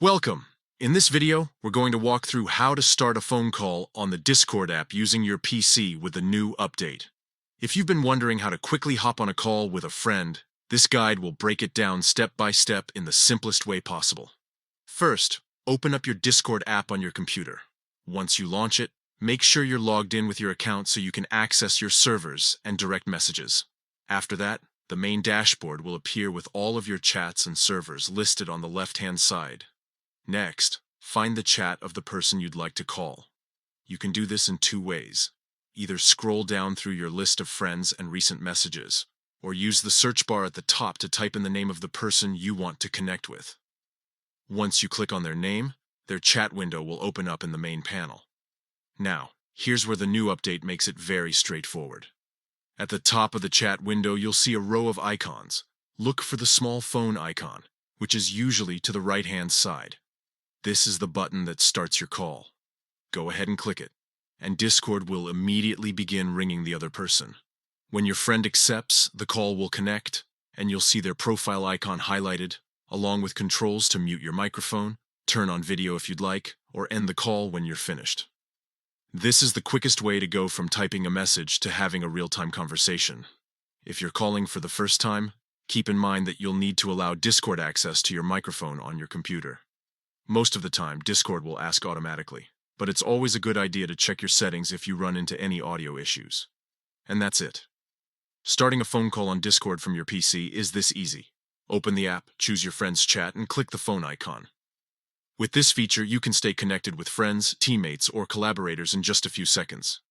Welcome! In this video, we're going to walk through how to start a phone call on the Discord app using your PC with the new update. If you've been wondering how to quickly hop on a call with a friend, this guide will break it down step by step in the simplest way possible. First, open up your Discord app on your computer. Once you launch it, make sure you're logged in with your account so you can access your servers and direct messages. After that, the main dashboard will appear with all of your chats and servers listed on the left-hand side. Next, find the chat of the person you'd like to call. You can do this in two ways. Either scroll down through your list of friends and recent messages, or use the search bar at the top to type in the name of the person you want to connect with. Once you click on their name, their chat window will open up in the main panel. Now, here's where the new update makes it very straightforward. At the top of the chat window, you'll see a row of icons. Look for the small phone icon, which is usually to the right-hand side. This is the button that starts your call. Go ahead and click it, and Discord will immediately begin ringing the other person. When your friend accepts, the call will connect, and you'll see their profile icon highlighted, along with controls to mute your microphone, turn on video if you'd like, or end the call when you're finished. This is the quickest way to go from typing a message to having a real-time conversation. If you're calling for the first time, keep in mind that you'll need to allow Discord access to your microphone on your computer. Most of the time, Discord will ask automatically, but it's always a good idea to check your settings if you run into any audio issues. And that's it. Starting a phone call on Discord from your PC is this easy. Open the app, choose your friend's chat, and click the phone icon. With this feature, you can stay connected with friends, teammates, or collaborators in just a few seconds.